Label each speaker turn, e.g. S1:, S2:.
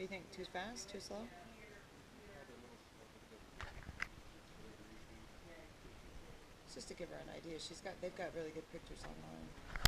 S1: you think? Too fast? Too slow? It's just to give her an idea. They've got really good pictures online.